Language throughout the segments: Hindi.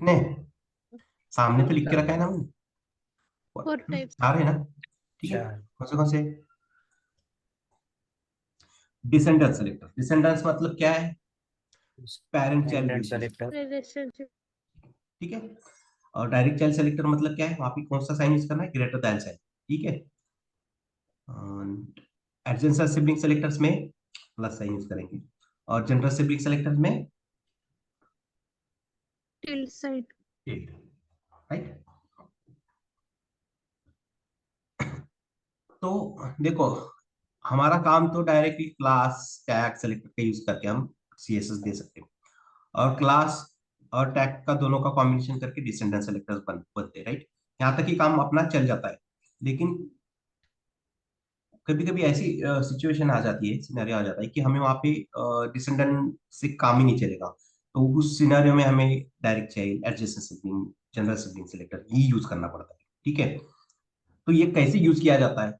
कितने सामने तो लिख के रखा है ना हमने? 4 टाइप्स। 4 है ना? ठीक है, चार। कौन से? डिसेंडेंस सेलेक्टर। डिसेंडेंस मतलब क्या है? Parent child dependent relationship. Selector. Relationship. ठीक है। और डायरेक्ट चाइल्ड सेलेक्टर मतलब क्या है? वहां पे कौन सा साइन यूज करना है? Greater than sign. ठीक है। एडजेंसर सिबलिंग सेलेक्टर्स में प्लस साइन यूज करेंगे, और जनरल सिबलिंग सेलेक्टर्स में टिल्ड साइन। टिल्ड। राइट। तो देखो, हमारा काम तो डायरेक्टली क्लास टैग सेलेक्टर का यूज करके हम सीएसएस दे सकते हैं, और क्लास और टैग का दोनों का कॉम्बिनेशन करके डिसेंडेंट सेलेक्टर्स बनते हैं। राइट। यहाँ तक ही काम अपना चल जाता है। लेकिन कभी कभी ऐसी सिचुएशन आ जाती है, सिनेरियो आ जाता है कि हमें वहाँ पे डिसेंडेंट से काम ही नहीं चलेगा। तो उस सिनेरियो में हमें direct child, adjacent sibling, general sibling selector ये यूज करना पड़ता है। ठीक है। तो ये कैसे यूज किया जाता है,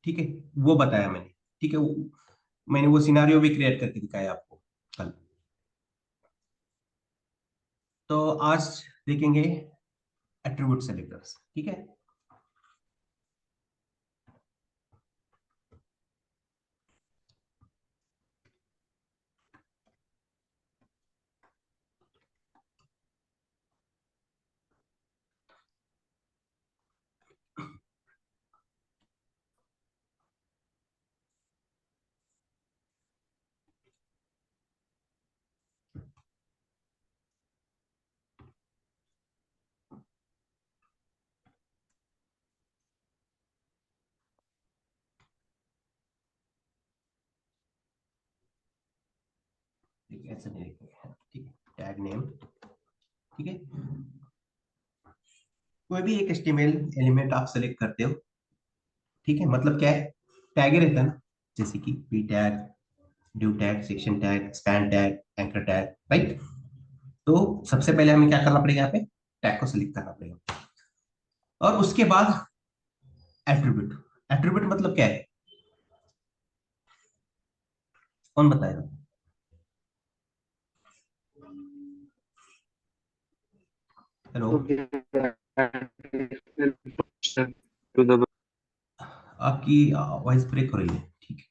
ठीक है, वो बताया मैंने। ठीक है, मैंने वो सिनारियो भी क्रिएट करके दिखाया आपको कल। तो आज देखेंगे एट्रीब्यूट सेलेक्टर्स। ठीक है। ठीक है, ऐसे नहीं लिखेंगे। ठीक है, टैग नेम। ठीक है, कोई भी एक एचटीएमएल एलिमेंट आप सेलेक्ट करते हो। ठीक है, मतलब क्या है? टैग ही रहता है ना, जैसे कि P tag, due tag, section tag, span tag, anchor tag. Right. तो सबसे पहले हमें क्या करना पड़ेगा? यहाँ पे टैग को सिलेक्ट करना पड़ेगा, और उसके बाद एट्रीब्यूट। एट्रीब्यूट मतलब क्या है? कौन बताएगा? Hello. to give additional information to the आपकी वॉइस ब्रेक हो रही है। ठीक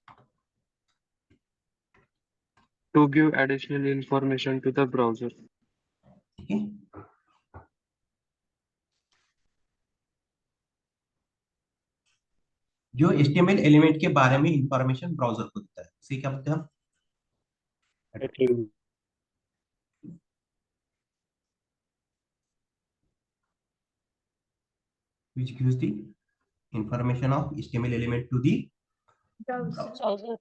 to give additional information to the browser. है। ठीक है, जो एचटीएमएल एलिमेंट के बारे में इंफॉर्मेशन ब्राउजर को देता है, उसे क्या बोलते हैं हम? Attribute. Which gives the information of HTML element to the browser. browser.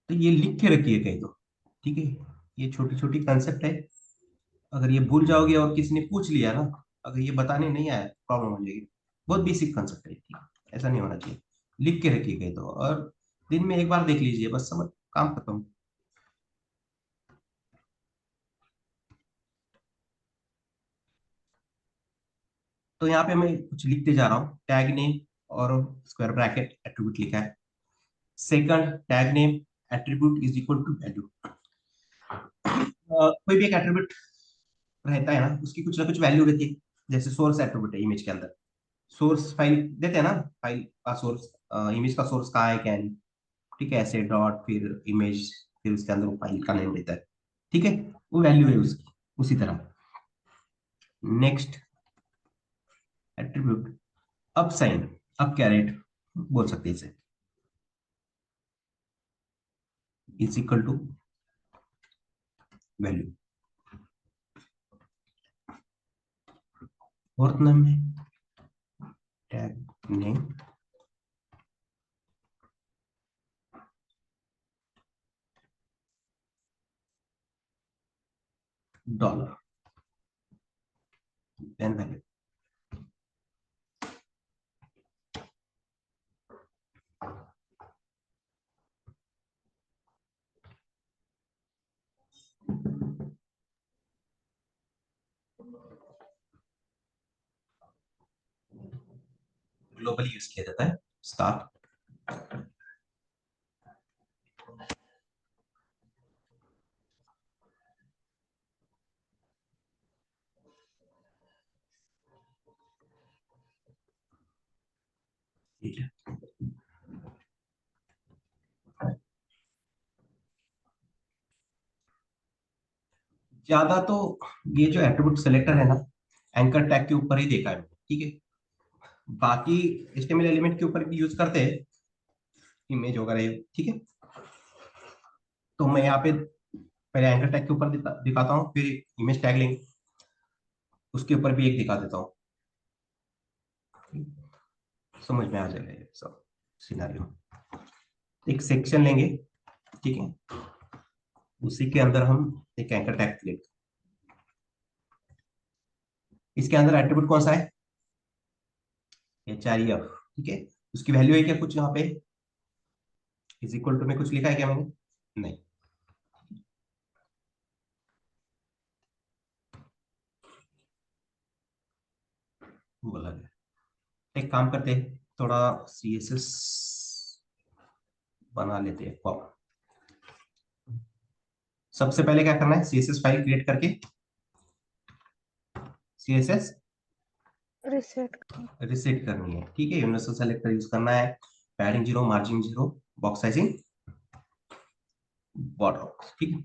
तो ये लिख के रखिए कहीं तो। ठीक है, ये छोटी छोटी कंसेप्ट है। अगर ये भूल जाओगे और किसी ने पूछ लिया ना, अगर ये बताने नहीं आया, प्रॉब्लम हो जाएगी। बहुत बेसिक कंसेप्ट है। ठीक है, ऐसा नहीं होना चाहिए। लिख के रखिए कहीं तो, और दिन में एक बार देख लीजिए, बस समझ, काम खत्म। तो यहाँ पे मैं कुछ लिखते जा रहा हूँ। टैग नेम और स्क्वायर ब्रैकेट एट्रीब्यूट लिखा है। Second, tag name attribute is equal to value. कोई भी एक एट्रीब्यूट रहता है ना, उसकी कुछ ना कुछ वैल्यू रहती है। जैसे सोर्स एट्रीब्यूट है इमेज के अंदर, सोर्स फाइल देते हैं ना, फाइल का सोर्स, इमेज का सोर्स कहाँ है क्या है। ठीक है, ऐसे डॉट फिर इमेज, फिर उसके अंदर वो फाइल का नेम रहता है। ठीक है, वो वैल्यू है उसकी। उसी तरह नेक्स्ट एट्रीब्यूट अब साइन, अब क्या रेट बोल सकते हैं इसे, is equal to value. Fourth name है tag name dollar, then value. Globally use किया जाता है स्टार। ठीक है, ज्यादा तो ये जो एट्रीब्यूट सेलेक्टर है ना, एंकर टैग के ऊपर ही देखा है मैंने, ठीक है। बाकी HTML एलिमेंट के ऊपर भी यूज करते हैं, इमेज वगैरह, ठीक है। तो मैं यहाँ पे पहले एंकर टैग के ऊपर दिखाता हूँ, फिर इमेज टैग लेंगे, उसके ऊपर भी एक दिखा देता हूँ, समझ में आ जाएगा ये सब सिनेरियो। एक सेक्शन लेंगे, ठीक है, उसी के अंदर हम एक एंकर टैग क्रिएट, इसके अंदर एट्रीब्यूट कौन सा है, HREF, ठीक है। उसकी वैल्यू है क्या कुछ यहाँ पे, इज इक्वल टू में कुछ लिखा है क्या मैंने, नहीं। बोला गया, एक काम करते हैं, थोड़ा CSS बना लेते हैं फॉर्म। सबसे पहले क्या करना है, CSS फाइल क्रिएट करके CSS रिसेट। रिसेट करनी है, ठीक है। यूनिवर्सल सेलेक्टर यूज करना है, padding 0, margin 0, box sizing border, ठीक है।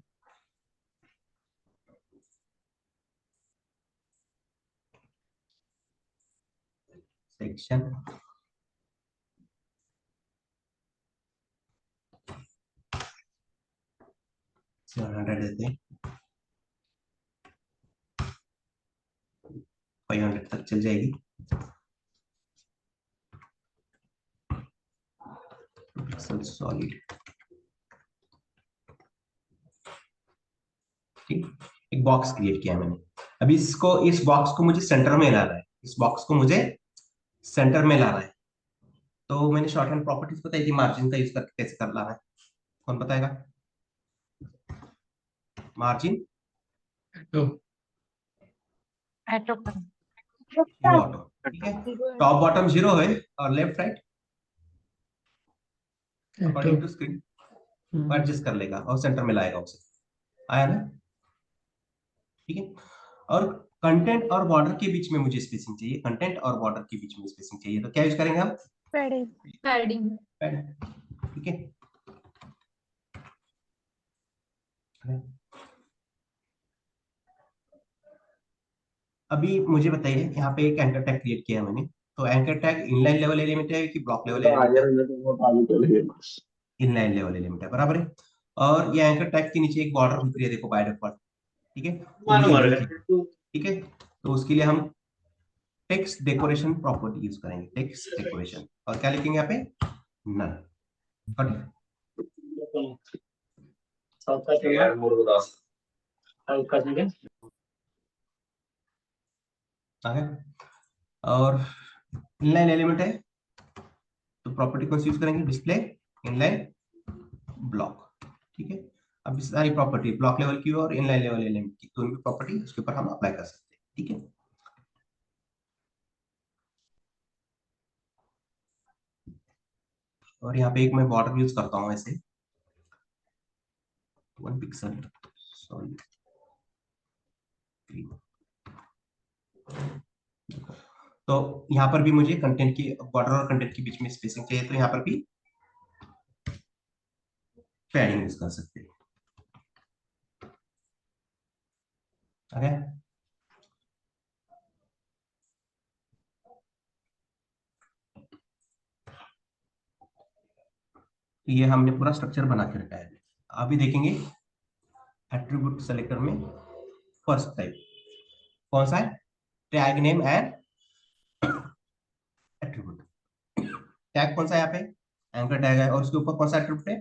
सेक्शन 700 देते हैं, 500 तक चल जाएगी। पिक्सल सॉलिड, ठीक। एक बॉक्स क्रिएट किया मैंने, अभी इसको, इस बॉक्स को मुझे सेंटर में लाना है, इस बॉक्स को मुझे सेंटर में लाना है। तो मैंने शॉर्ट हैंड प्रॉपर्टीज बताई थी, मार्जिन का यूज करके कैसे कर लाना है, कौन बताएगा, मार्जिन तो एटो कर। जीरो ऑटो, ठीक है। टॉप बॉटम जीरो है और left right according to screen adjust कर लेगा और सेंटर में लाएगा उसे, आया ना, ठीक है। और कंटेंट और बॉर्डर के बीच में मुझे स्पेसिंग चाहिए, कंटेंट और बॉर्डर के बीच में स्पेसिंग चाहिए, तो क्या यूज करेंगे हम, पैडिंग। पैडिंग। ठीक है। अभी मुझे बताइए, यहाँ पे एक एंकर टैग क्रिएट किया है मैंने, तो anchor tag inline level element है कि ब्लॉक लेवल एलिमेंट है, इनलाइन लेवल एलिमेंट है, बराबर है। और ये एंकर टैग के नीचे एक बॉर्डर दिख रही है, देखो बाय डिफॉल्ट, ठीक है, वो मुझे नहीं चाहिए, ठीक है। तो उसके लिए हम टेक्स्ट डेकोरेशन प्रॉपर्टी यूज करेंगे, टेक्स्ट डेकोरेशन, और क्या लिखेंगे यहाँ पे, नन, और इनलाइन एलिमेंट है, तो प्रॉपर्टी कौन सी यूज करेंगे, डिस्प्ले इनलाइन ब्लॉक, ठीक है। अब इस सारी प्रॉपर्टी ब्लॉक लेवल की और इनलाइन लेवल एलिमेंट की दोनों की प्रॉपर्टी उसके ऊपर हम अप्लाई कर सकते हैं, ठीक है। और यहाँ पे एक मैं बॉर्डर यूज करता हूँ ऐसे 1 पिक्सल, सॉरी, तो यहाँ पर भी मुझे कंटेंट की बॉर्डर और कंटेंट के बीच में स्पेसिंग चाहिए, तो यहाँ पर भी पैडिंग यूज कर सकते हैं, ओके। तो ये हमने पूरा स्ट्रक्चर बना के रखा है। अभी देखेंगे एट्रीब्यूट सेलेक्टर में फर्स्ट टाइप कौन सा है, tag name and attribute. Tag कौन सा है यहाँ पे, एंकर टैग है, और उसके ऊपर कौन सा एट्रीब्यूट है,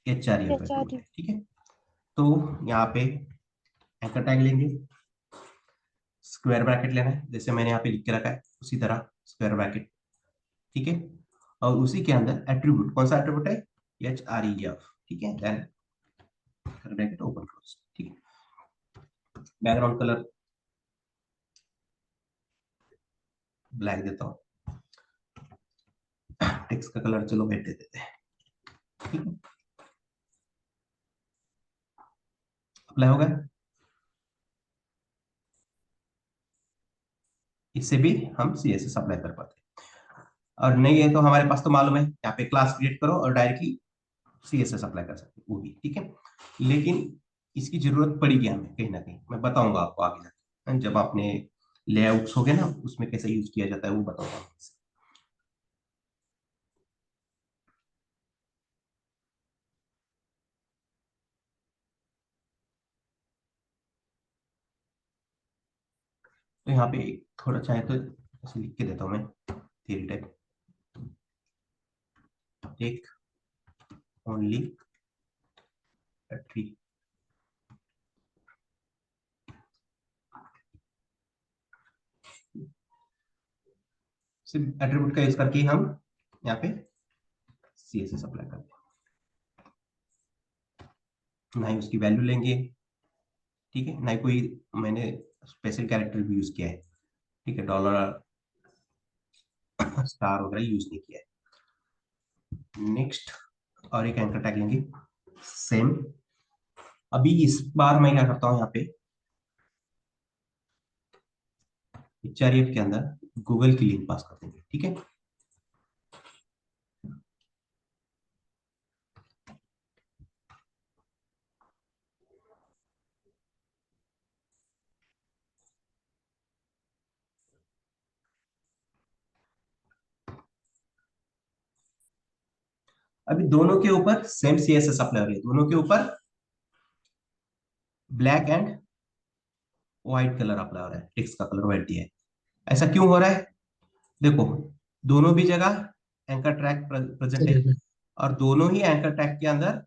HREF एट्रीब्यूट है, ठीक है। तो यहाँ पे एंकर टैग लेंगे, स्क्वायर ब्रैकेट लेना है, जैसे मैंने यहाँ पे लिख के रखा है उसी तरह स्क्वायर ब्रैकेट, ठीक है। और उसी के अंदर एट्रीब्यूट, कौन सा एट्रीब्यूट है, HREF, ठीक है, देन ब्रैकेट ओपन क्लोज, ठीक है। बैकग्राउंड कलर ब्लैक देता हूँ, टेक्स्ट का कलर चलो रेड दे देते हैं, ठीक है। अप्लाई होगा, इससे भी हम CSS अप्लाई कर पाते हैं। और नहीं है तो हमारे पास तो मालूम है, यहाँ पे क्लास क्रिएट करो और डायरेक्टली CSS अप्लाई कर सकते हो, वो भी ठीक है। लेकिन इसकी जरूरत पड़ेगी हमें कहीं ना कहीं, मैं बताऊंगा आपको आगे जाके, जब आपने लेआउट्स हो गए ना उसमें कैसे यूज किया जाता है वो बताऊंगा। तो यहाँ पे थोड़ा चाहे तो ऐसे लिख के देता हूँ मैं, theory type, take only three. सिर्फ एट्रीब्यूट का यूज करके ही हम यहाँ पे CSS अप्लाई करते हैं, ना ही उसकी वैल्यू लेंगे, ठीक है, ना ही कोई मैंने स्पेशल कैरेक्टर भी यूज किया है, ठीक है, डॉलर स्टार वगैरह यूज नहीं किया है। नेक्स्ट, और एक एंकर टैग लेंगे सेम। अभी इस बार मैं क्या करता हूँ, यहाँ पे HREF के अंदर गूगल की लिंक पास कर देंगे, ठीक है। अभी दोनों के ऊपर सेम CSS अप्लाई हो रही है, दोनों के ऊपर black and white colour apply हो रहा है, टेक्स्ट का कलर व्हाइट दिया है। ऐसा क्यों हो रहा है? देखो, दोनों भी जगह एंकर ट्रैग प्रेजेंट है, चलिए और दोनों ही एंकर टैग के अंदर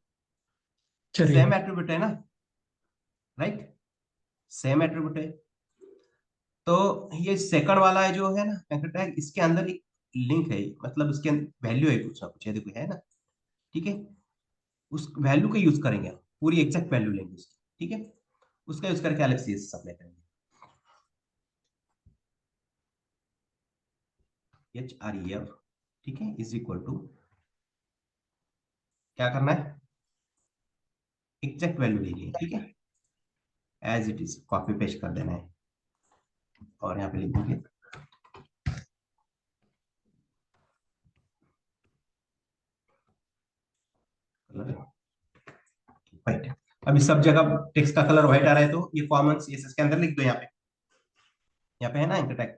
चलिए सेम एट्रीब्यूट है ना, राइट, सेम एट्रीब्यूट है। तो ये सेकंड वाला है जो है ना एंकर टैग, इसके अंदर एक लिंक है, मतलब इसके वैल्यू है कुछ ना कुछ, है देखो, है ना, ठीक है। उस वैल्यू का यूज करेंगे हम, पूरी एग्जैक्ट वैल्यू लेंगे उसकी, ठीक है, उसका यूज करके अलग से अप्लाई करेंगे। HREF, ठीक है, इज इक्वल टू, क्या करना है, एग्जैक्ट वैल्यू लेनी है, ठीक है, as it is copy paste कर देना है, और यहाँ पे लिख देंगे व्हाइट। अभी सब जगह टेक्स्ट का कलर व्हाइट आ रहा है, तो ये कॉमन CSS के अंदर लिख दो, यहाँ पे है ना एंकर टैग,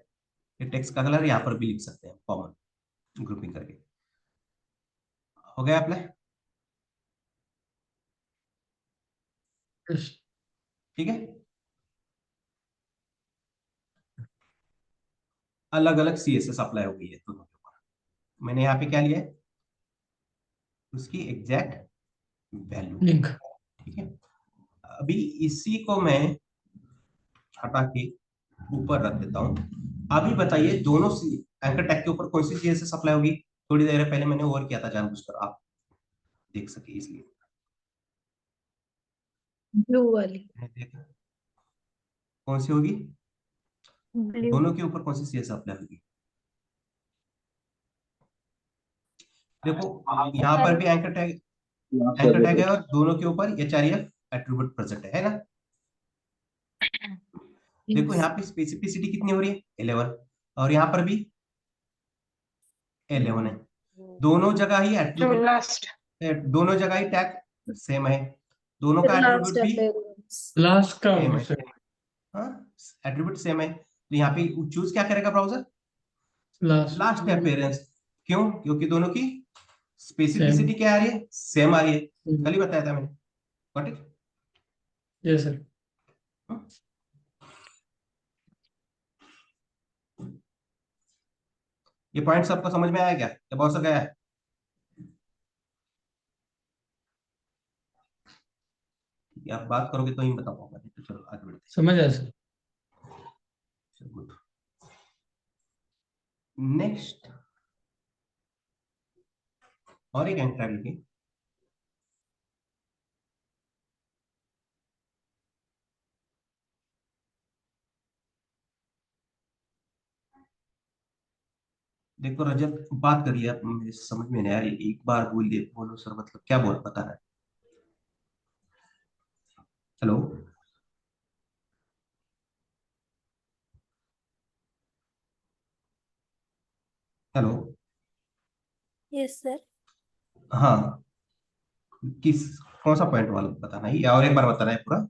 ये टेक्स्ट का कलर यहाँ पर भी लिख सकते हैं कॉमन ग्रुपिंग करके। हो गया अप्लाई, यस ठीक है। अलग अलग CSS अप्लाई हो गई है दोनों के ऊपर। मैंने यहाँ पे क्या लिया है, उसकी एग्जैक्ट वैल्यू, लिंक ठीक है। अभी इसी को मैं हटा के ऊपर रख देता हूँ। अभी बताइए दोनों एंकर टैग के ऊपर कौन सी CSS अप्लाई होगी? थोड़ी देर पहले मैंने ओवर किया था जानबूझकर, आप देख सके इसलिए। ब्लू वाली। देखा कौन सी होगी, ब्लू। दोनों के ऊपर कौन सी CSS अप्लाई होगी? देखो, यहाँ पर भी एंकर टैग है, और दोनों के ऊपर HREF एट्रीब्यूट प्रेजेंट है ना। देखो यहाँ पे स्पेसिफिसिटी कितनी हो रही है, 11, और यहाँ पर भी 11 है। दोनों जगह ही जो एट्रीब्यूट, लास्ट। दोनों जगह ही टैग सेम है, दोनों का लास्ट एट्रीब्यूट भी अपेयरेंस। लास्ट का सेम है, से हाँ, एट्रीब्यूट सेम है, तो यहाँ पे चूज क्या करेगा ब्राउजर, लास्ट लास्ट अपेयरेंस। क्यों? क्योंकि दोनों की सेम स्पेसिफिसिटी क्या आ रही है, सेम आ रही है, कल ही बताया था मैंने, गॉट इट। यस सर ये पॉइंट सबको समझ में आया क्या, या बहुत सा गया है? ये आप बात करोगे तो ही बता पाऊंगा, नहीं तो चलो आगे बढ़ते समझ आया सर हैं। गुड। नेक्स्ट, और एक एंट्रा लिखिए, देखो रजत बात करिए आप, मुझे समझ में नहीं आ रही, एक बार बोलिए, बोलो सर, मतलब क्या बोल बता रहा है? Hello, hello. Yes sir. हाँ, किस कौन सा पॉइंट वाला बताना है, या और एक बार बताना है पूरा?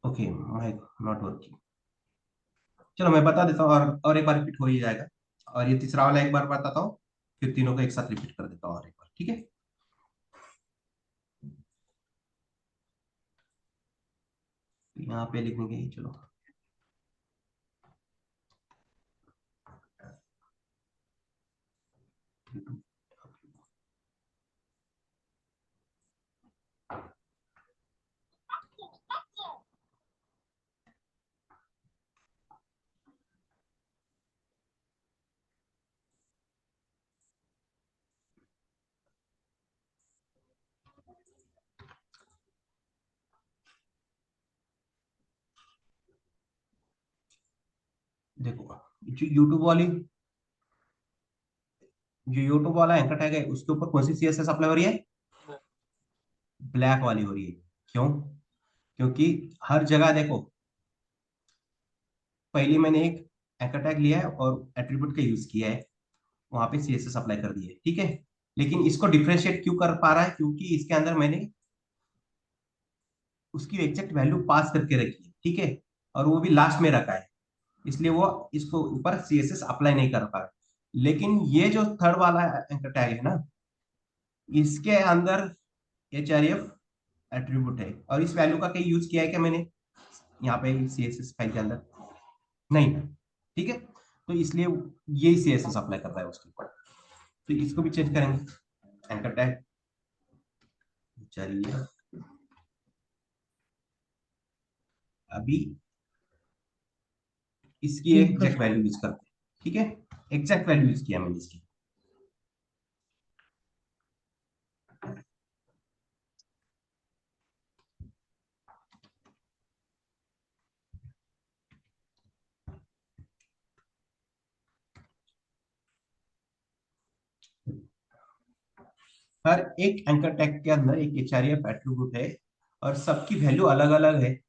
Okay, mike not working. चलो मैं बता देता हूँ, और एक बार रिपीट हो ही जाएगा। और ये तीसरा वाला एक बार बताता हूँ, फिर तीनों को एक साथ रिपीट कर देता हूँ और एक बार, ठीक है? तो यहाँ पे लिखेंगे, चलो। देखो, जो यूट्यूब वाला एंकर टैग है उसके ऊपर कौन सी सीएसएस अप्लाई हो रही है? ब्लैक वाली हो रही है। क्यों? क्योंकि हर जगह देखो, पहले मैंने एक एंकर टैग लिया है और एट्रीब्यूट का यूज किया है, वहां पे सीएसएस अप्लाई कर दिए, ठीक है? लेकिन इसको डिफरेंशिएट क्यों कर पा रहा है? क्योंकि इसके अंदर मैंने उसकी एग्जैक्ट वैल्यू पास करके रखी है, ठीक है? और वो भी लास्ट में रखा है, इसलिए वो इसको ऊपर सीएसएस अप्लाई नहीं कर पा रहा। लेकिन ये जो थर्ड वाला एंकर टैग है ना, इसके अंदर एचआरएफ एट्रीब्यूट है, और इस वैल्यू का कहीं यूज किया है क्या मैंने यहाँ पे सीएसएस फाइल के अंदर? नहीं, ठीक है? तो इसलिए ये सीएसएस अप्लाई कर रहा है उसके ऊपर, तो इसको भी चेंज करेंगे। एंकर टैग, चलिए अभी इसकी एग्जैक्ट वैल्यू यूज करते हैं, ठीक है? एग्जैक्ट वैल्यू यूज किया मैंने इसकी। हर एक एंकर टैग के अंदर एक एचआरएफ एट्रीब्यूट है, और सबकी वैल्यू अलग अलग है,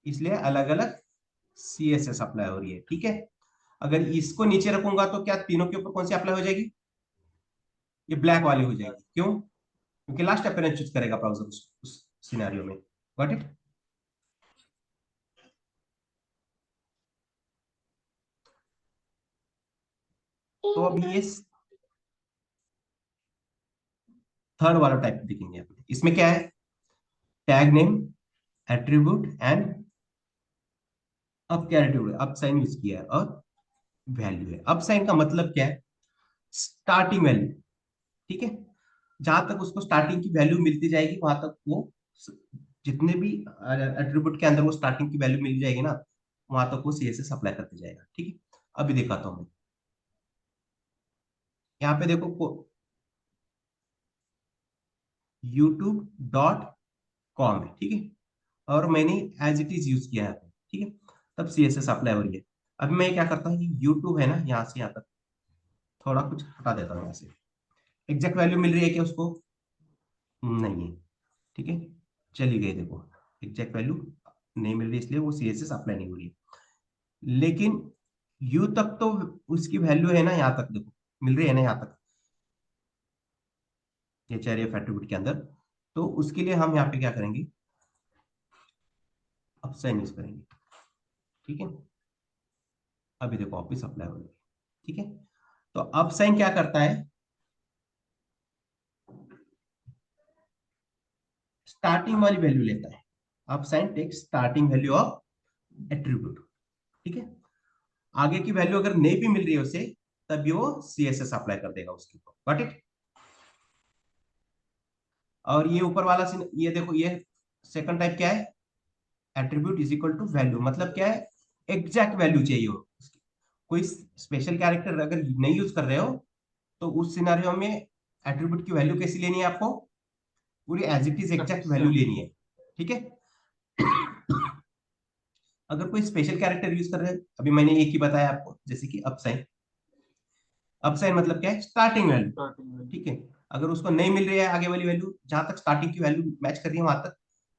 इसलिए अलग अलग सीएसएस अप्लाई हो रही है, ठीक है? अगर इसको नीचे रखूंगा तो क्या तीनों के ऊपर कौन सी अप्लाई हो जाएगी? ये ब्लैक वाली हो जाएगी। क्यों? क्योंकि लास्ट अपीयरेंस चूज करेगा ब्राउजर उस सिनेरियो में। Got it? तो अभी ये थर्ड वाला टाइप देखेंगे अपने, इसमें क्या है? टैग नेम, एट्रीब्यूट एंड अब क्या एट्रीब्यूट? अब साइन यूज किया है और वैल्यू है। अब साइन का मतलब क्या है? स्टार्टिंग वैल्यू, ठीक है? जहां तक उसको स्टार्टिंग की वैल्यू मिलती जाएगी वहां तक वो जितने भी एट्रीब्यूट के अंदर वो स्टार्टिंग की वैल्यू मिल जाएगी ना, वहां तक वो सीएसएस अप्लाई करते जाएगा, ठीक है? अभी दिखाता हूँ मैं। यहाँ पे देखो, youtube.com है, ठीक है? और मैंने एज इट इज यूज किया है, ठीक है? तब सीएसएस अप्लाई हो रही है। अभी मैं क्या करता हूँ, यूट्यूब है ना, यहाँ से यहाँ तक थोड़ा कुछ हटा देता हूँ यहाँ से। एग्जैक्ट वैल्यू मिल रही है क्या उसको? नहीं है, ठीक है? चली गई, देखो एग्जैक्ट वैल्यू नहीं मिल रही, इसलिए वो सीएसएस अप्लाई नहीं हो रही है। लेकिन यू तक तो उसकी वैल्यू है ना, यहाँ तक देखो मिल रही है ना, यहाँ तक एचआरएफ एट्रीब्यूट के अंदर। तो उसके लिए हम यहाँ पे क्या करेंगे? अब साइन यूज करेंगे, ठीक है? अभी देखो वापिस अप्लाई हो रही है, ठीक है? तो अब साइन क्या करता है? स्टार्टिंग वाली वैल्यू लेता है। अब sign take starting value of attribute, ठीक है? आगे की वैल्यू अगर नहीं भी मिल रही है उसे, तब वो सीएसएस अप्लाई कर देगा उसके ऊपर। Got it? और ये ऊपर वाला ये देखो, ये सेकंड टाइप क्या है? Attribute is equal to value, मतलब क्या है? एग्जैक्ट वैल्यू चाहिए हो उसकी। कोई स्पेशल कैरेक्टर अगर नहीं यूज कर रहे हो, तो उस सिनारियो में एट्रीब्यूट की वैल्यू कैसी लेनी है आपको? पूरी as it is exact value लेनी है, ठीक है? अगर कोई स्पेशल कैरेक्टर यूज कर रहे हैं, अभी मैंने एक ही बताया आपको, जैसे कि अप साइन। अप साइन मतलब क्या है? स्टार्टिंग वैल्यू, ठीक है? अगर उसको नहीं मिल रही है आगे वाली वैल्यू, जहां तक स्टार्टिंग की वैल्यू मैच कर रही है वहां तक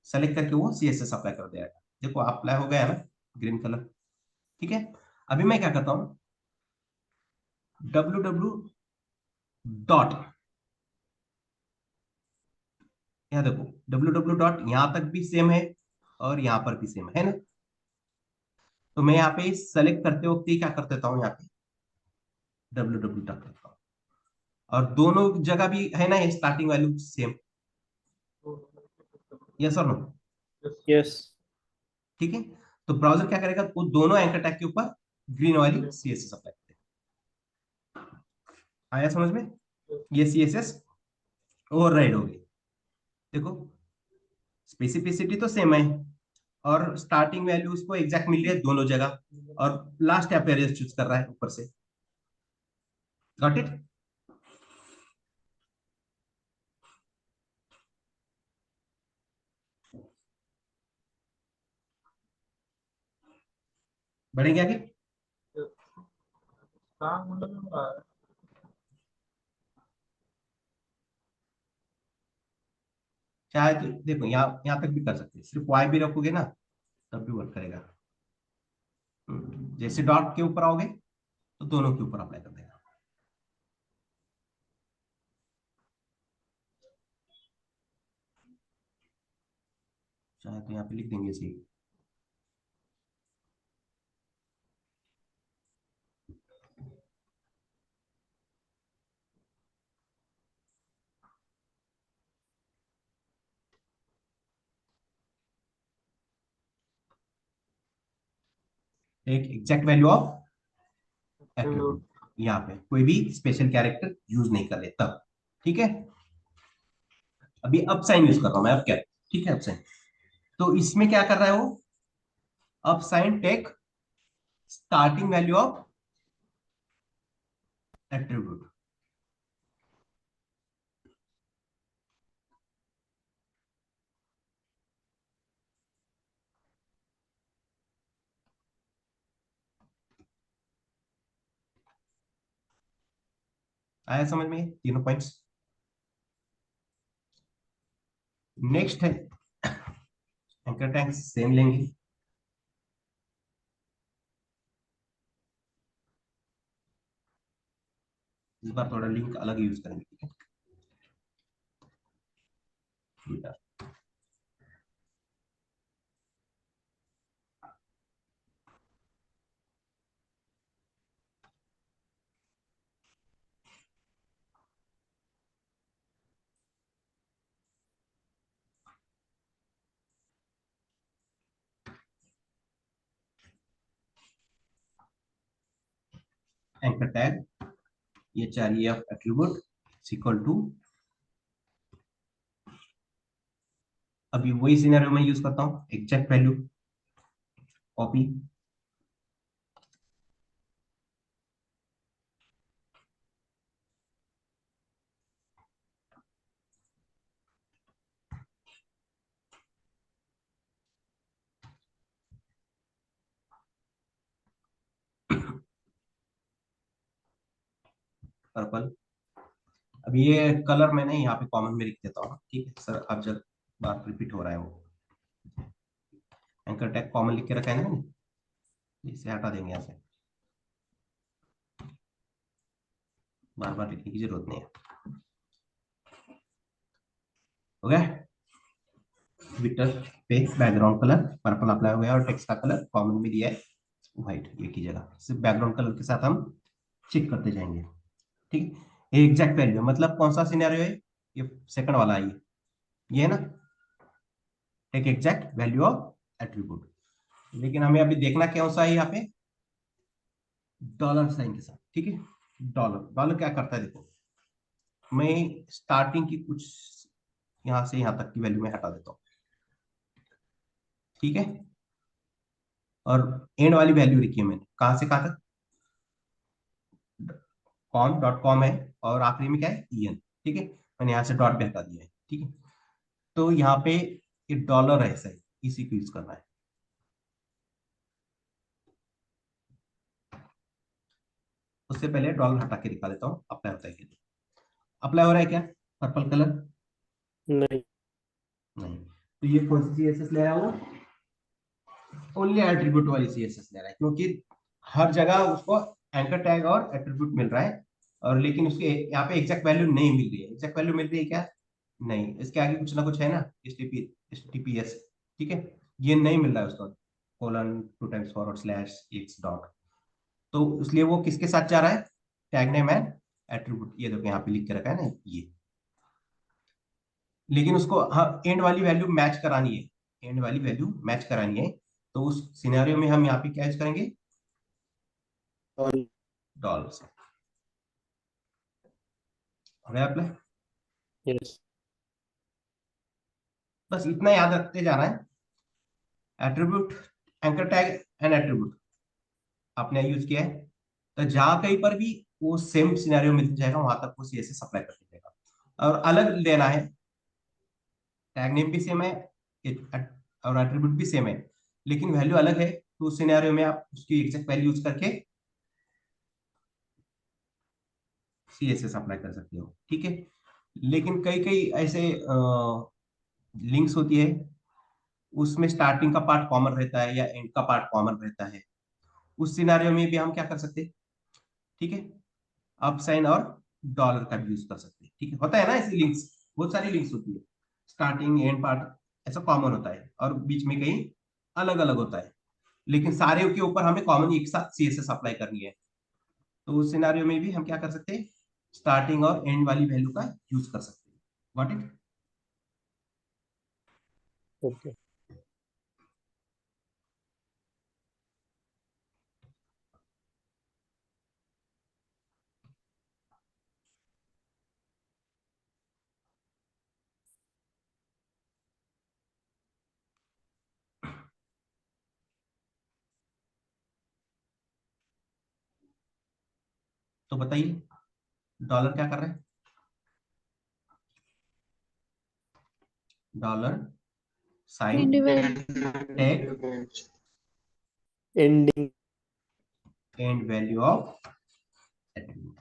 सेलेक्ट करके वो सीएसएस अप्लाई कर देगा। देखो अप्लाई हो गया ना, ग्रीन कलर, ठीक है? अभी मैं क्या करता हूँ, www डॉट, यहाँ देखो www डॉट यहां तक भी सेम है और यहाँ पर भी सेम है ना। तो मैं यहाँ पे सेलेक्ट करते वक्त ही क्या कर देता हूँ, यहाँ पे www तक करता हूँ, और दोनों जगह भी है ना ये स्टार्टिंग वैल्यू सेम। यस और नो? यस। ठीक है। तो ब्राउजर क्या करेगा, वो दोनों एंकर टैग के ऊपर ग्रीन वाली सीएसएस अप्लाई करेगा। आया समझ में? ये सीएसएस ओवरराइड हो गई। देखो स्पेसिफिसिटी तो सेम है और स्टार्टिंग वैल्यू उसको एग्जैक्ट मिल रही है दोनों जगह, और लास्ट अपीयरेंस चूज कर रहा है ऊपर से। Got it? बढ़ेंगे आगे? चाहे तो देखो यहाँ यहाँ तक भी कर सकते हैं, सिर्फ वाई भी रखोगे ना तब भी वर्क करेगा। जैसे डॉट के ऊपर आओगे तो दोनों के ऊपर अप्लाई कर देगा। चाहे तो यहाँ पे लिख देंगे इसे। एक एग्जैक्ट वैल्यू ऑफ एट्रीब्यूट, यहाँ पे कोई भी स्पेशल कैरेक्टर यूज नहीं कर रहे तब। ठीक है। अभी अब साइन यूज कर रहा हूं मैं, अब क्या, ठीक है, अब साइन। तो इसमें क्या कर रहा है वो, अब sign take starting value of attribute. आया समझ में ये तीनों पॉइंट्स? नेक्स्ट है एंकर टैग, सेम लेंगे। इस बार थोड़ा लिंक अलग यूज करेंगे, ठीक है। एंकर टैग ये चाहिए ऑफ एट्रीब्यूट इक्वल टू, अभी वही सिनेरियो में यूज करता हूं, एग्जैक्ट वैल्यू कॉपी, पर्पल। अब ये कलर मैंने यहाँ पे कॉमन में लिख देता हूँ, ठीक है सर, हर जगह बार रिपीट हो रहा है वो। एंकर टैग कॉमन लिख के रखा है ना मैंने, इसे हटा देंगे यहाँ से, बार बार लिखने की जरूरत नहीं है। हो गया? ट्विटर पे बैकग्राउंड कलर पर्पल अप्लाई हो गया और टेक्स्ट का कलर कॉमन में दिया है व्हाइट, ये की जगह सिर्फ बैकग्राउंड कलर के साथ हम चेक करते जाएंगे। ठीक है। एग्जैक्ट वैल्यू मतलब कौन सा सिनेरियो है, ये सेकंड वाला है, ये है ना, take exact value of attribute. लेकिन हमें अभी देखना कौन सा है यहाँ पे, डॉलर साइन के साथ। ठीक है। डॉलर, डॉलर क्या करता है देखो, मैं स्टार्टिंग की कुछ यहां से यहां तक की वैल्यू में हटा देता हूँ, ठीक है, और एंड वाली वैल्यू लिखी है मैंने कहां से कहां तक, कॉम डॉट कॉम है, और आखिरी में क्या है, ईएन। ठीक है, मैंने यहाँ से डॉट भी हटा दिया है। ठीक है। तो यहाँ पे ये डॉलर है सही, इसी को यूज करना है। उससे पहले डॉलर हटा के दिखा देता हूँ अप्लाई होता है क्या। अप्लाई हो रहा है क्या पर्पल कलर? नहीं। नहीं। तो ये कौन सी सीएसएस ले रहा है वो, ओनली एट्रीब्यूट वाली सीएसएस ले रहा है, क्योंकि हर जगह उसको एंकर टैग और एट्रीब्यूट मिल रहा है, और लेकिन उसके यहाँ पे एग्जैक्ट वैल्यू नहीं मिल रही है। एग्जैक्ट वैल्यू मिल रही है क्या? नहीं, इसके आगे कुछ ना कुछ है ना, HTTPS, ठीक है, ये नहीं मिल रहा है उसका, colon 2 times forward slash x dot. तो इसलिए वो किसके साथ जा रहा है? टैग नेम एंड एट्रीब्यूट, ये देखो यहाँ पे लिख के रखा है ना ये। लेकिन उसको हाँ एंड वाली वैल्यू मैच करानी है, एंड वाली वैल्यू मैच करानी है। तो उस सिनेरियो में हम यहाँ पे क्या यूज करेंगे? डॉलर से। हो गया अप्लाई? Yes. बस इतना याद रखते जाना है। Attribute, anchor tag and attribute आपने यूज किया है, तो जहां कहीं पर भी वो सेम सिनेरियो मिल जाएगा वहां तक वो CSS अप्लाई कर दीजिएगा। और अलग लेना है, टैग नेम भी सेम है और एट्रीब्यूट भी सेम है, लेकिन वैल्यू अलग है, तो उस सिनेरियो में आप उसकी एग्जैक्ट वैल्यू यूज करके CSS अप्लाई कर सकते हो, ठीक है। लेकिन कई कई ऐसे लिंक्स होती है, उसमें स्टार्टिंग का पार्ट कॉमन रहता है या एंड का पार्ट कॉमन रहता है, उस सिनेरियो में भी हम क्या कर सकते हैं, ठीक है, अप साइन और डॉलर का भी यूज कर सकते हैं, ठीक है। होता है ना ऐसी लिंक्स, बहुत सारी लिंक्स होती है, स्टार्टिंग एंड पार्ट ऐसा कॉमन होता है और बीच में कहीं अलग अलग होता है, लेकिन सारे के ऊपर हमें कॉमन एक साथ CSS अप्लाई करनी है। तो उस सिनेरियो में भी हम क्या कर सकते हैं, स्टार्टिंग और एंड वाली वैल्यू का यूज कर सकते हैं। Got it? Okay. तो बताइए डॉलर क्या कर रहा है? Dollar sign Individual. Tag Ending. End value of attribute.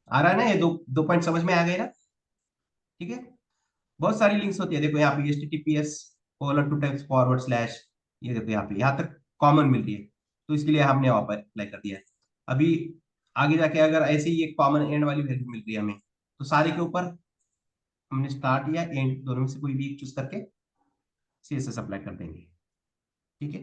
आ रहा है ना? ये दो दो पॉइंट समझ में आ गए ना? ठीक है। बहुत सारी लिंक्स होती है, देखो यहाँ पे HTTPS colon 2 times forward slash, ये देखो यहाँ पे यहाँ तक कॉमन मिल रही है, तो इसके लिए हमने वहां पर अप्लाई कर दिया है। अभी आगे जाके अगर ऐसे ही एक कॉमन एंड वाली वैल्यू मिल रही है हमें, तो सारे के ऊपर हमने स्टार्ट या एंड दोनों में से कोई भी एक चूज करके CSS अप्लाई कर देंगे, ठीक है।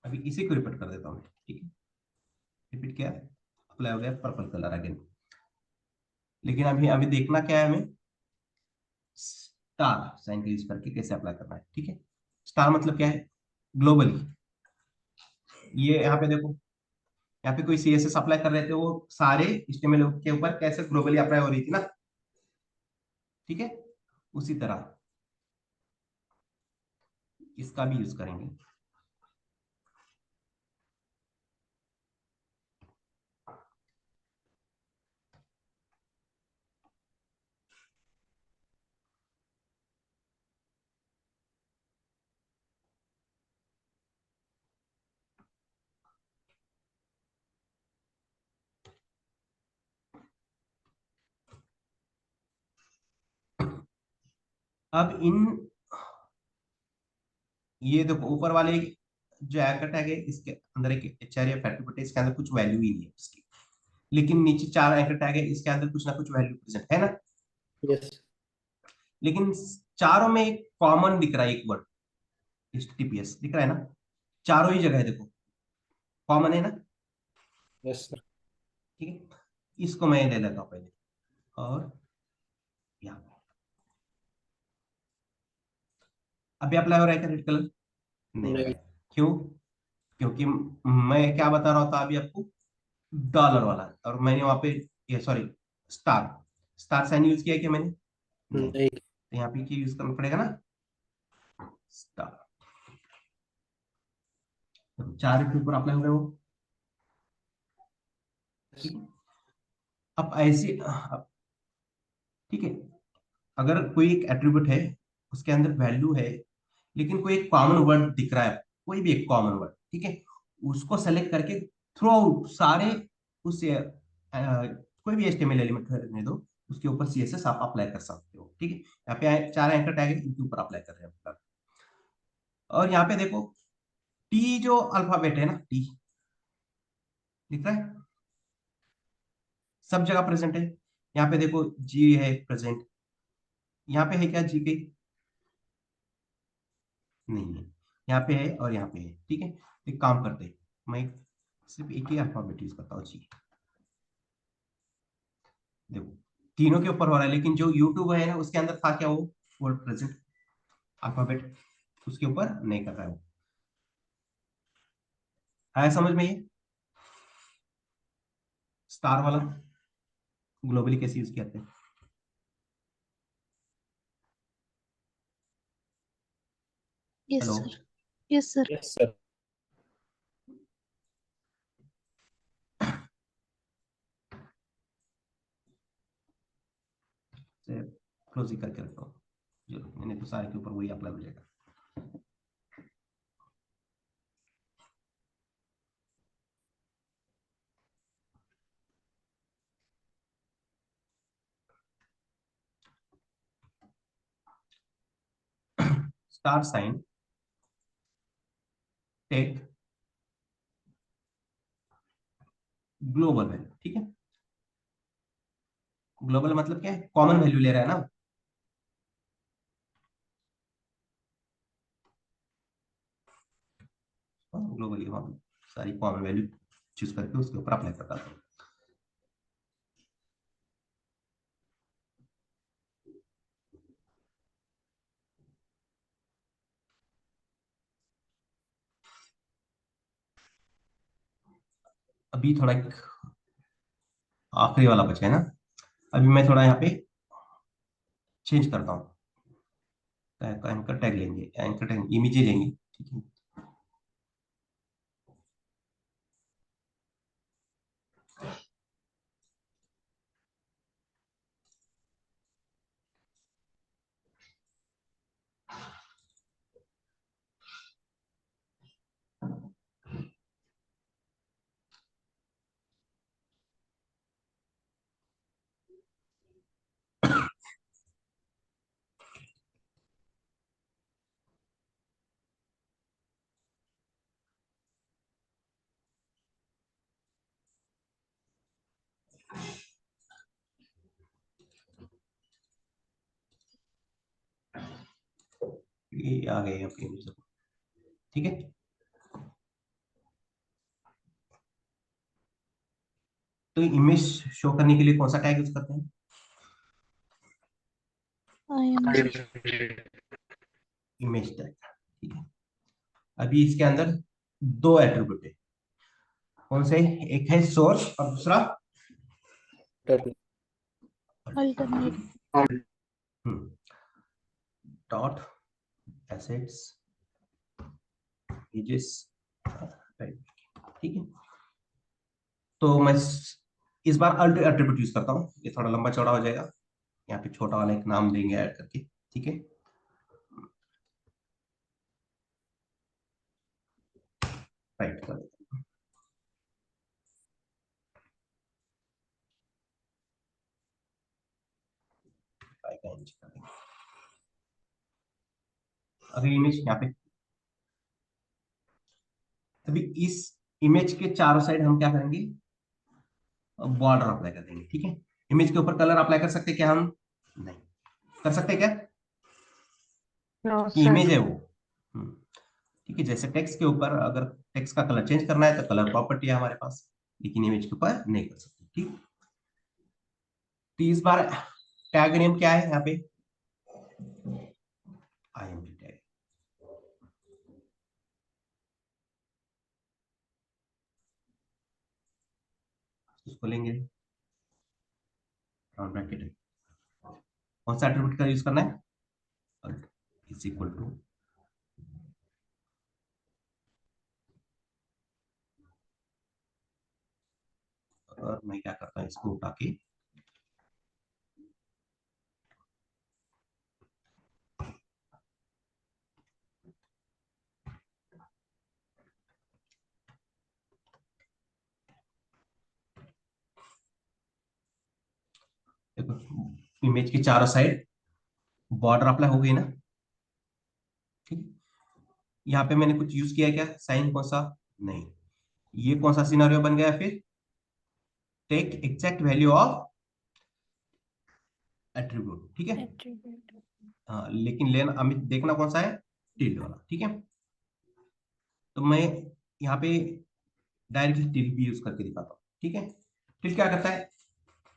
अभी इसी को रिपीट कर देता हूँ, ठीक है। रिपीट किया, अप्लाई हो गया पर्पल कलर अगेन। लेकिन अभी अभी देखना क्या है हमें, स्टार साइन का यूज करके कैसे अप्लाई करना है, ठीक है। स्टार मतलब क्या है? ग्लोबली। ये यहाँ पे देखो, यहाँ पे कोई CSS अप्लाई कर रहे थे, वो सारे HTML के ऊपर कैसे ग्लोबली अप्लाई हो रही थी ना, ठीक है। उसी तरह इसका भी यूज करेंगे। अब इन, ये देखो ऊपर वाले जो एंकर टैग है, इसके अंदर एक HR या एट्रीब्यूट है, इसके अंदर कुछ वैल्यू ही नहीं है इसकी। लेकिन नीचे 4 एंकर टैग है, इसके अंदर कुछ ना कुछ वैल्यू प्रेजेंट है ना। Yes. लेकिन चारों में एक कॉमन दिख रहा है, एक वर्ड HTTPS दिख रहा है ना, चारों ही जगह है, देखो कॉमन है ना, Yes, sir. ठीक है। इसको मैं ले लेता हूँ पहले, और यहाँ अभी अप्लाई हो रहा है क्या रेड कलर? नहीं हो रहा नहीं. है। क्यों? क्योंकि मैं क्या बता रहा था अभी आपको, डॉलर वाला, और मैंने वहां पे ये sorry star, star sign use किया क्या मैंने? नहीं, नहीं. तो यहाँ पे क्या यूज करना पड़ेगा ना, स्टार। तो 4 के ऊपर अप्लाई हो गया वो, ठीक है। अब ऐसे ठीक है, अगर कोई एक एट्रीब्यूट है, उसके अंदर वैल्यू है, लेकिन कोई एक कॉमन वर्ड दिख रहा है, कोई भी एक कॉमन वर्ड, ठीक है, उसको सेलेक्ट करके थ्रू आउट सारे उस कोई भी HTML एलिमेंट रहने दो, उसके ऊपर CSS आप अप्लाई कर सकते हो। ठीक है, यहाँ पे 4 एंकर टैग है, इनके ऊपर अप्लाई कर रहे हैं आप। और यहाँ पे देखो टी जो अल्फाबेट है ना, टी दिख रहा है, सब जगह प्रेजेंट है। यहाँ पे देखो जी है प्रेजेंट, यहाँ पे है क्या जी के, नहीं है, यहाँ पे है और यहाँ पे है। ठीक है, एक काम करते हैं, मैं सिर्फ एक ही अल्फाबेट यूज करता हूँ, जी। देखो तीनों के ऊपर हो रहा है, लेकिन जो यूट्यूब है ना उसके अंदर था क्या, वो प्रेजेंट अल्फाबेट उसके ऊपर नहीं कर रहा है वो। आया समझ में ये स्टार वाला ग्लोबली कैसे यूज किया हैं? Yes, hello, sir. Yes, sir. Yes, sir. Close ही करके रखता हूँ, जो मैंने तो सारे के ऊपर वही अप्लाई हो जाएगा। Star sign take global value. ठीक है, ग्लोबल मतलब क्या है, कॉमन वैल्यू ले रहा है ना। ग्लोबली वहां पे सारी कॉमन वैल्यू चूज करके उसके ऊपर अप्लाई करता हूँ। अभी थोड़ा एक आखिरी वाला बचा है ना, अभी मैं थोड़ा यहाँ पे चेंज करता हूँ। एंकर टैग लेंगे, एंकर टैग इमेज लेंगे। ठीक है, ये आ गए आपके इमेज। ठीक है, तो इमेज शो करने के लिए कौन सा टैग यूज करते हैं? IMG. Image tag. ठीक है, अभी इसके अंदर दो एट्रीब्यूट है, कौन से, एक है सोर्स और दूसरा Alternate. Dot assets images. ठीक है, तो मैं इस बार अल्ट एट्रीब्यूट यूज करता हूँ, ये थोड़ा लंबा चौड़ा हो जाएगा। यहाँ पे छोटा वाला एक नाम देंगे ऐड करके। ठीक है, राइट कर देते हैं, का image कर देंगे। अभी इमेज यहाँ पे, अभी इस इमेज के चारों साइड हम क्या करेंगे, बॉर्डर अप्लाई कर देंगे। ठीक है, इमेज के ऊपर कलर अप्लाई कर सकते हैं क्या हम? नहीं कर सकते क्या, No, कि sir. इमेज है वो। हम्म, ठीक है, जैसे टेक्स्ट के ऊपर अगर टेक्स्ट का कलर चेंज करना है तो कलर प्रॉपर्टी है हमारे पास, लेकिन इमेज के ऊपर नहीं कर सकते। ठीक, तो इस बार टैग नेम क्या है यहाँ पे, IMG टैग। इसको लेंगे, राउंड ब्रैकेट, कौन सा एट्रीब्यूट का यूज करना है, इज इक्वल टू, और मैं क्या करता हूँ इसको उठा के देखो इमेज के चारों साइड बॉर्डर अप्लाई हो गई ना, ठीक। यहाँ पे मैंने कुछ यूज किया है क्या, साइन कौन सा, नहीं। ये कौन सा सिनेरियो बन गया फिर, take exact value of attribute, ठीक है। Attribute. हाँ, लेकिन लेना अमित देखना कौन सा है, टिल्ड वाला, ठीक है। तो मैं यहाँ पे डायरेक्टली टिल्ड भी यूज करके दिखाता हूँ, ठीक है। टिल्ड क्या करता है,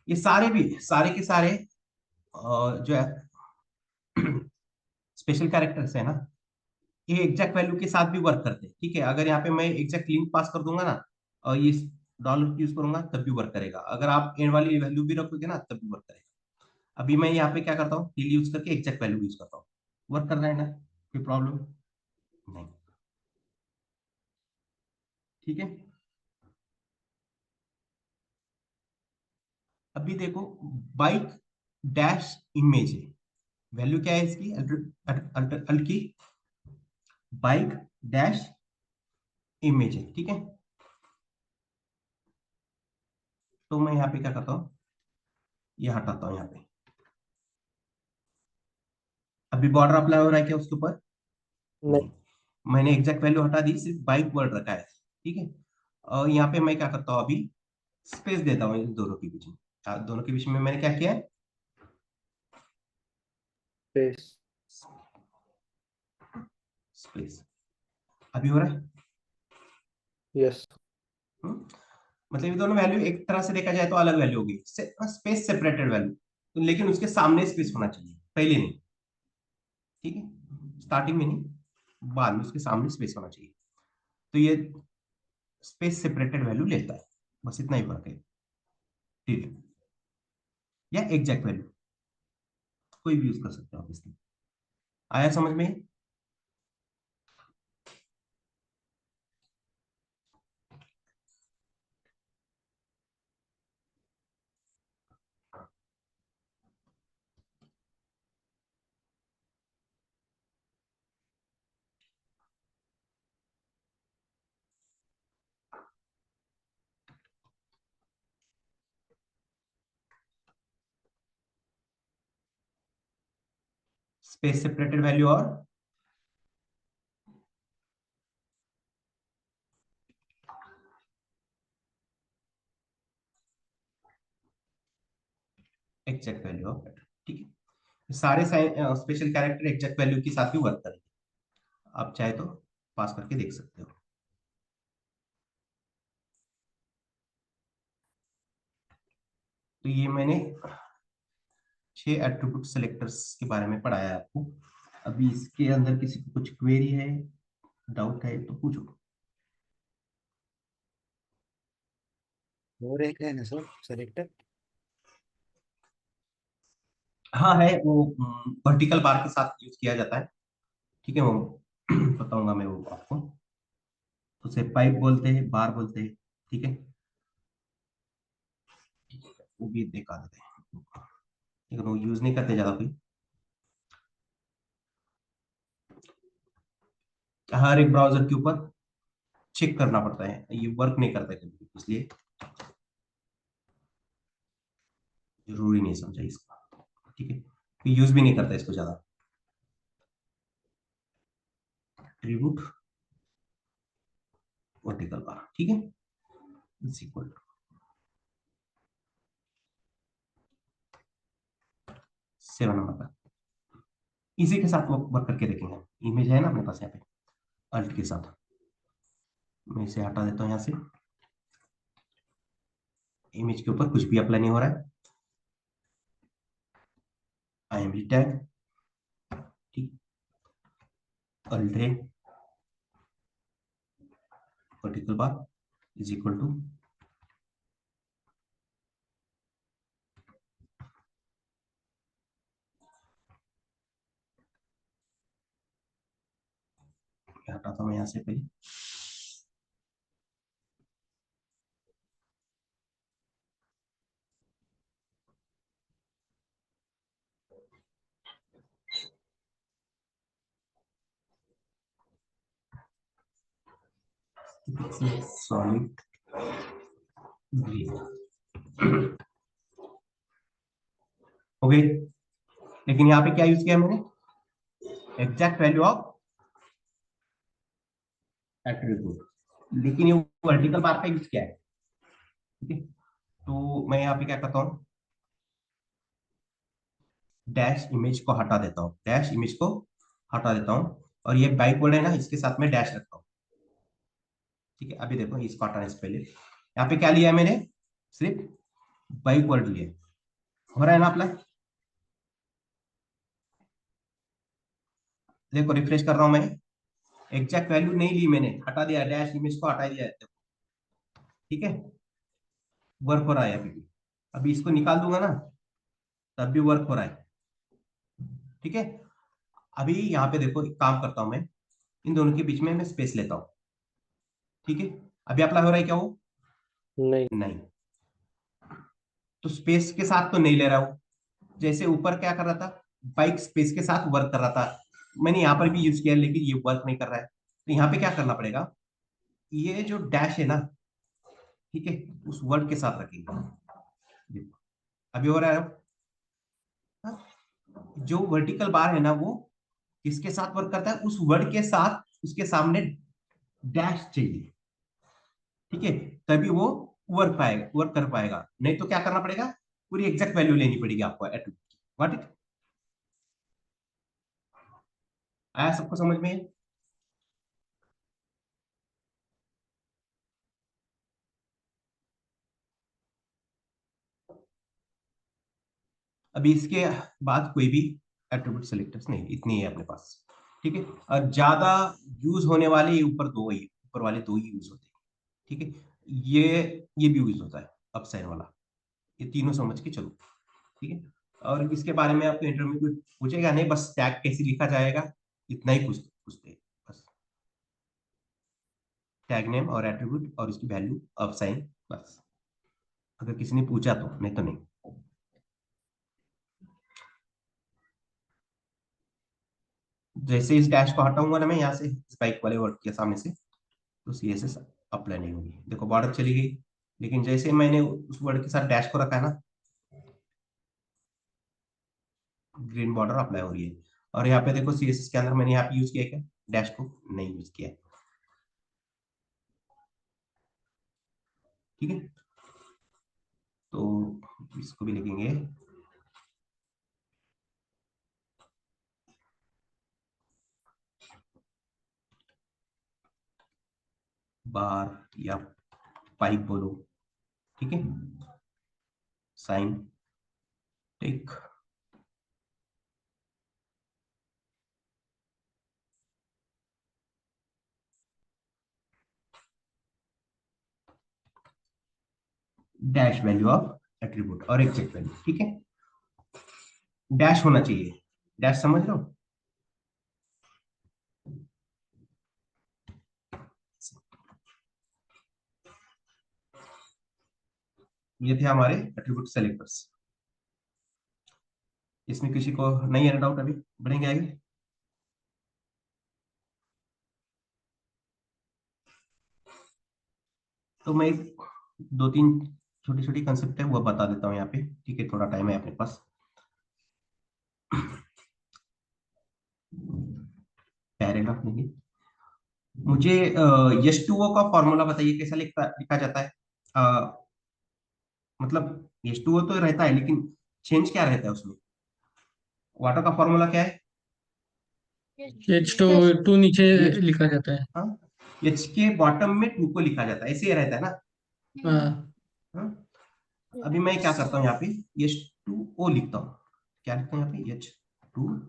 ये सारे भी सारे के सारे जो है स्पेशल कैरेक्टर्स है ना, ये एग्जैक्ट वैल्यू के साथ भी वर्क करते हैं, ठीक है। अगर यहाँ पे मैं एग्जैक्ट लिंक पास कर दूंगा ना, और ये डॉलर यूज करूंगा तब भी वर्क करेगा, अगर आप एंड वाली वैल्यू भी रखोगे ना तब भी वर्क करेगा। अभी मैं यहाँ पे क्या करता हूँ, टिल यूज करके एग्जैक्ट वैल्यू यूज करता हूँ, वर्क कर रहा है ना, कोई प्रॉब्लम नहीं, ठीक है। अभी देखो बाइक डैश इमेज है, वैल्यू क्या है इसकी, अल्ट की बाइक डैश इमेज है, ठीक है। तो मैं यहाँ पे क्या करता हूँ, ये हटाता हूँ यहाँ पे। अभी बॉर्डर अप्लाई हो रहा है क्या उसके ऊपर, नहीं। मैंने एग्जैक्ट वैल्यू हटा दी, सिर्फ बाइक वर्ड रखा है, ठीक है। और यहाँ पे मैं क्या करता हूँ, अभी स्पेस देता हूँ इन दोनों के बीच में। दोनों के बीच में मैंने क्या किया है, Space. स्पेस। अभी हो रहा है। Yes. हम्म? मतलब ये दोनों वैल्यू एक तरह से देखा जाए तो अलग वैल्यू होगी, स्पेस सेपरेटेड वैल्यू, तो लेकिन उसके सामने स्पेस होना चाहिए, पहले नहीं, ठीक है। स्टार्टिंग में नहीं, बाद में उसके सामने स्पेस होना चाहिए। तो ये स्पेस सेपरेटेड वैल्यू लेता है, बस इतना ही फर्क है, ठीक है। या एग्जैक्ट वैल्यू कोई भी यूज कर सकते हो आप इसमें। आया समझ में, स्पेस सेपरेटेड वैल्यू और एग्जैक्ट वैल्यू ऑफ, ठीक है। सारे स्पेशल कैरेक्टर एग्जैक्ट वैल्यू के साथ भी वर्क करेंगे, आप चाहे तो पास करके देख सकते हो। तो ये मैंने 6 एट्रीब्यूट सेलेक्टर्स के बारे में पढ़ाया है आपको। अभी इसके अंदर किसी को कुछ क्वेरी है, डाउट है तो पूछो। और एक है ना सर सेलेक्टर। हाँ है, वो वर्टिकल बार के साथ यूज किया जाता है, ठीक है। वो बताऊंगा मैं वो आपको, उसे पाइप बोलते हैं, बार बोलते हैं, ठीक है। वो भी देखा देते हैं, लेकिन वो यूज नहीं करते ज्यादा कोई। हर एक ब्राउजर के ऊपर चेक करना पड़ता है, ये वर्क नहीं करता है कभी, इसलिए जरूरी नहीं समझा इसका, ठीक है। यूज भी नहीं करता इसको ज्यादा। एट्रीब्यूट वर्टिकल बार, ठीक है, इज इक्वल टू 7 नंबर का। इसी के साथ वो वर्क करके देखेंगे। इमेज है ना अपने पास यहाँ पे, अल्ट के साथ मैं इसे हटा देता हूँ यहाँ से। इमेज के ऊपर कुछ भी अप्लाई नहीं हो रहा है, IMG टैग, ठीक, अल्ट है vertical bar is equal to हटाता हूँ यहाँ से पहले। सॉलिड ग्रीन, हो गई। लेकिन यहाँ पे क्या यूज किया मैंने, एग्जैक्ट वैल्यू ऑफ एट्रीब्यूट, लेकिन ये वर्टिकल बार का यूज किया है। ठीक है, तो मैं यहाँ पे क्या करता हूँ, डैश इमेज को हटा देता हूँ, डैश इमेज को हटा देता हूँ, और ये बैकवर्ड है ना, इसके साथ में डैश रखता हूँ। ठीक है, अभी देखो इसको हटाने से पहले यहाँ पे क्या लिया है मैंने, सिर्फ बैकवर्ड लिया। हो रहा है ना अप्लाई, देखो रिफ्रेश कर रहा हूं मैं, एग्जैक्ट वैल्यू नहीं ली मैंने, हटा दिया, डैश इमेज को हटा दिया है। ठीक है, वर्क हो रहा है अभी भी, अभी इसको निकाल दूंगा ना तब भी वर्क हो रहा है। ठीक है, अभी यहाँ पे देखो एक काम करता हूं मैं, इन दोनों के बीच में मैं स्पेस लेता हूँ। ठीक है, अभी अप्लाई हो रहा है क्या वो, नहीं। नहीं, तो स्पेस के साथ तो नहीं ले रहा हूँ। जैसे ऊपर क्या कर रहा था, बाइक स्पेस के साथ वर्क कर रहा था, मैंने यहाँ पर भी यूज किया, लेकिन ये वर्क नहीं कर रहा है, तो यहाँ पे क्या करना पड़ेगा, ये जो डैश है ना, ठीक है, उस वर्ड के साथ रखेंगे। देखो, अभी हो रहा है, हाँ? जो वर्टिकल बार है ना वो किसके साथ वर्क करता है, उस वर्ड के साथ उसके सामने डैश चाहिए। ठीक है, तभी वो वर्क कर पाएगा, नहीं तो क्या करना पड़ेगा, पूरी एग्जैक्ट वैल्यू लेनी पड़ेगी आपको एट्रीब्यूट की। व्हाट इट, आया सबको समझ में? अभी इसके बाद कोई भी एट्रीब्यूट सेलेक्टर्स नहीं, इतनी है अपने पास। ठीक है, और ज्यादा यूज होने वाले ये ऊपर दो ही, ऊपर वाले दो ही यूज होते हैं। ठीक है, ये भी यूज होता है अप साइन वाला, ये तीनों समझ के चलो। ठीक है, और इसके बारे में आपको इंटरव्यू में पूछेगा नहीं, बस टैग कैसे लिखा जाएगा इतना ही पूछते हैं बस, टैग नेम और एट्रीब्यूट और इसकी वैल्यू अप साइन, बस। अगर किसी ने पूछा तो, नहीं तो नहीं। जैसे इस डैश को हटाऊंगा ना मैं यहाँ से, स्पाइक वाले वर्ड के सामने से, तो सीएसएस अप्लाई नहीं होगी। देखो बॉर्डर चली गई, लेकिन जैसे मैंने उस वर्ड के साथ डैश को रखा है ना, ग्रीन बॉर्डर अप्लाई हो रही है। और यहाँ पे देखो सीएसएस के अंदर मैंने यहाँ पे यूज किया क्या, डैश को नहीं यूज किया। ठीक है, तो इसको भी लिखेंगे बार या पाइप बोलो। ठीक है, sign tick, dash value of attribute और एग्जैक्ट वैल्यू। ठीक है, डैश होना चाहिए, डैश समझ लो। ये थे हमारे एट्रीब्यूट सेलेक्टर्स। इसमें किसी को नहीं है डाउट, अभी बढ़ेंगे आगे। तो मैं दो तीन छोटी छोटी कंसेप्ट है वो बता देता हूँ यहाँ पे। ठीक है, थोड़ा टाइम है अपने पास। पैराग्राफ नहीं, मुझे H2O का फॉर्मूला बताइए, कैसा लिखा जाता है। मतलब H2O तो रहता है, लेकिन चेंज क्या रहता है उसमें, वाटर का फॉर्मूला क्या है, एच टू टू नीचे H, लिखा जाता है। हाँ, H के बॉटम में 2 को लिखा जाता है, ऐसे ही रहता है ना। हाँ, हाँ? अभी मैं क्या करता हूँ यहाँ पे, H2O लिखता हूँ। क्या लिखता हूँ यहाँ पे, H2O।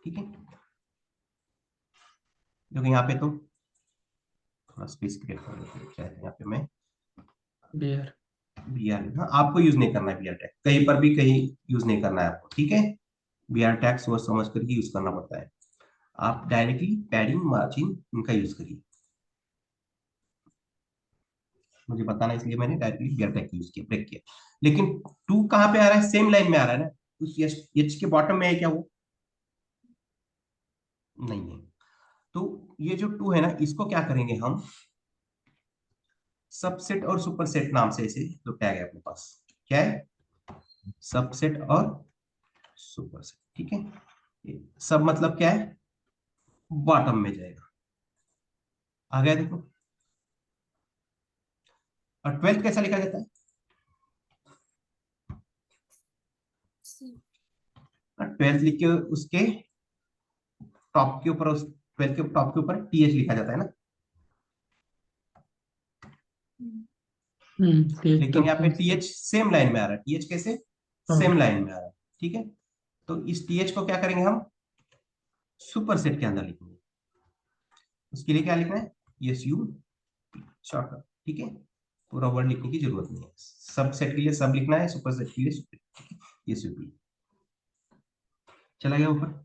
ठीक है, क्योंकि यहाँ पे तो थोड़ा स्पेस क्रिएट कर लेते हैं, क्या है यहाँ पे मैं बियर। बी आर, हाँ आपको यूज नहीं करना है बी आर टैग, कहीं पर भी कहीं यूज नहीं करना है आपको। ठीक है, बी आर टैग सोच समझ करके यूज करना पड़ता है। आप डायरेक्टली पैडिंग मार्जिन इनका यूज करिए, मुझे बताना इसलिए मैंने directly B R tag use किया, ब्रेक किया। लेकिन टू कहाँ पे आ रहा है, सेम लाइन में आ रहा है ना, उस एच के बॉटम में है क्या वो, नहीं है। तो ये जो टू है ना, इसको क्या करेंगे हम, सबसेट और सुपरसेट नाम से ऐसे दो टैग है अपने पास। क्या है, सबसेट और सुपरसेट, ठीक है। सब मतलब क्या है, बॉटम में जाएगा। आ गया देखो। और 12th कैसा लिखा जाता है, 12th लिख के उसके टॉप के ऊपर, उस 12th के टॉप के ऊपर TH लिखा जाता है ना। ठीक लेकिन यहाँ पे तक। TH सेम लाइन में आ रहा है। TH कैसे, हाँ। सेम लाइन में आ रहा है, ठीक है। तो इस TH को क्या करेंगे हम, सुपरसेट के अंदर लिखेंगे। उसके लिए क्या लिखना है, SU शॉर्टकट, ठीक है। पूरा वर्ड लिखने की जरूरत नहीं है। सबसेट के लिए सब लिखना है, सुपरसेट के लिए सुपर, SUP। चला गया ऊपर।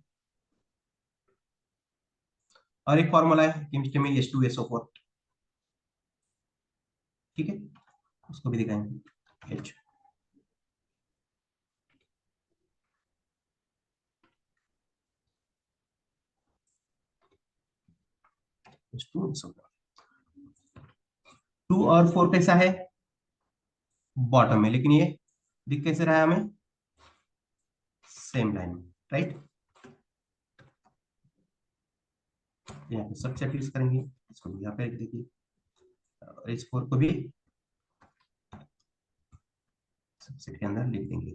और एक फॉर्मूला है केमिस्ट्री में, H2SO4, ठीक है, उसको भी दिखाएंगे। H H2SO4, 2 और 4 कैसा है, बॉटम में, लेकिन ये दिख कैसे रहा है हमें, सेम लाइन में, राइट। यहाँ पे सबसेट यूज करेंगे, इसको भी यहाँ पे लिख देखिए, और इस 4 को भी सबसेट के अंदर लिख देंगे।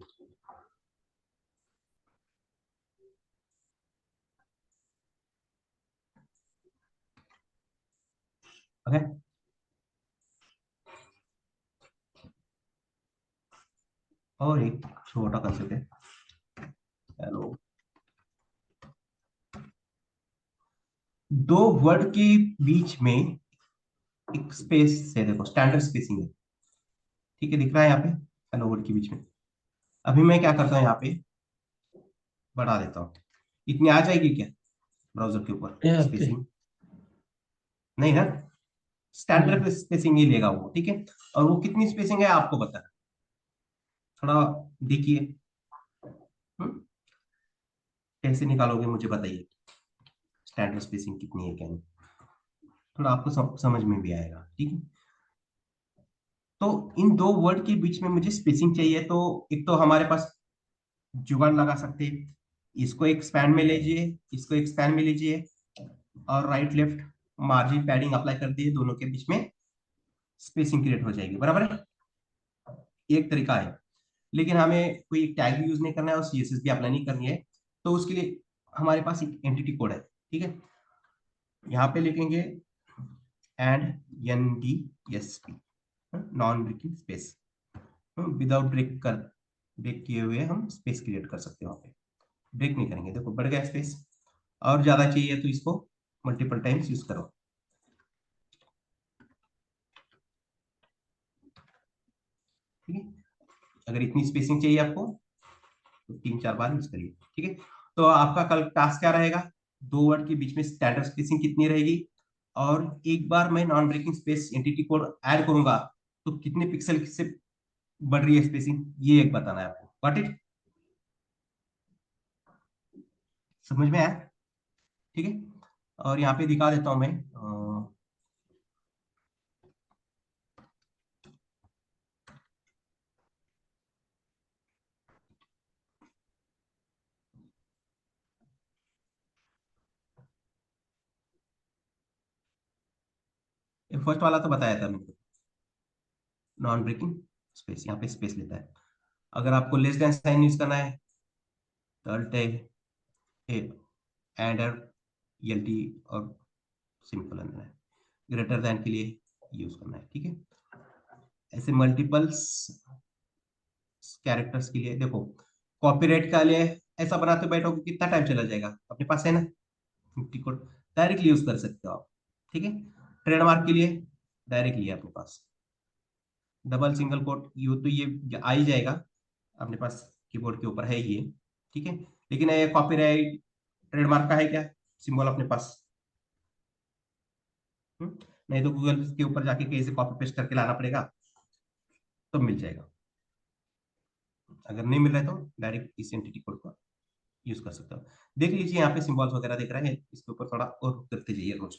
ओके। और एक छोटा कंसेप्ट है, हेलो, दो वर्ड के बीच में एक स्पेस है, देखो स्टैंडर्ड स्पेसिंग है, ठीक है, दिख रहा है यहाँ पे, हेलो वर्ड के बीच में। अभी मैं क्या करता हूँ, यहाँ पे बढ़ा देता हूँ, इतनी आ जाएगी क्या ब्राउजर के ऊपर ये आते। स्पेसिंग, नहीं ना, स्टैंडर्ड स्पेसिंग ही लेगा वो, ठीक है। और वो कितनी स्पेसिंग है आपको पता है, थोड़ा देखिए, हम्म, कैसे निकालोगे मुझे बताइए, स्टैंडर्ड स्पेसिंग कितनी है क्या नहीं, थोड़ा आपको समझ में भी आएगा, ठीक है। तो इन दो वर्ड के बीच में मुझे स्पेसिंग चाहिए, तो एक तो हमारे पास जुगाड़ लगा सकते हैं, इसको एक स्पैन में लीजिए, इसको एक स्पैन में लीजिए, और right left margin padding apply कर दिए, दोनों के बीच में स्पेसिंग क्रिएट हो जाएगी, बराबर है। एक तरीका है, लेकिन हमें कोई टैग भी यूज नहीं करना है और CSS भी अप्लाई नहीं करनी है, तो उसके लिए हमारे पास एक एंटिटी कोड है, ठीक है। यहाँ पे लिखेंगे and NDSP, non breaking space, without break किए हुए हम स्पेस क्रिएट कर सकते हैं वहां पे, ब्रेक नहीं करेंगे। देखो बढ़ गया स्पेस, और ज्यादा चाहिए तो इसको मल्टीपल टाइम्स यूज करो, ठीक है। अगर इतनी स्पेसिंग चाहिए आपको तो 3-4 बार यूज करिए, ठीक है। तो आपका कल टास्क क्या रहेगा, दो वर्ड के बीच में स्टैंडर्ड स्पेसिंग कितनी रहेगी, और एक बार मैं non breaking space entity code add करूंगा तो कितने पिक्सल से बढ़ रही है स्पेसिंग, ये एक बताना है आपको, गॉट इट, समझ में आया, ठीक है। और यहाँ पे दिखा देता हूं मैं, फर्स्ट वाला तो बताया था मैंने, नॉन ब्रेकिंग स्पेस, यहाँ पे स्पेस लेता है। अगर आपको लेस देन साइन यूज करना है तो अल्ट एंड ELT और सिंपल करना है, ग्रेटर देन के लिए यूज करना है, ठीक है। ऐसे मल्टीपल्स कैरेक्टर्स के लिए देखो, कॉपीराइट का लिए ऐसा बनाते बैठोगे कितना टाइम चला जाएगा, अपने पास है ना 50 कोड, डायरेक्टली यूज कर सकते हो आप, ठीक है। ट्रेडमार्क के लिए डायरेक्टली है अपने पास, डबल सिंगल कोट यू तो ये आ ही जाएगा, अपने पास कीबोर्ड के ऊपर है ये, ठीक है। लेकिन ये कॉपीराइट ट्रेडमार्क का है क्या, सिंबल अपने पास, नहीं तो गूगल के ऊपर जाके कहीं से कॉपी पेस्ट करके लाना पड़ेगा, तब मिल जाएगा। अगर नहीं मिल रहा है तो डायरेक्ट इस एंटिटी कोड को यूज कर सकते हो। देख लीजिए यहाँ पे सिंबल्स वगैरह दिख रहा है, इसके ऊपर थोड़ा और करते जाइए रोज।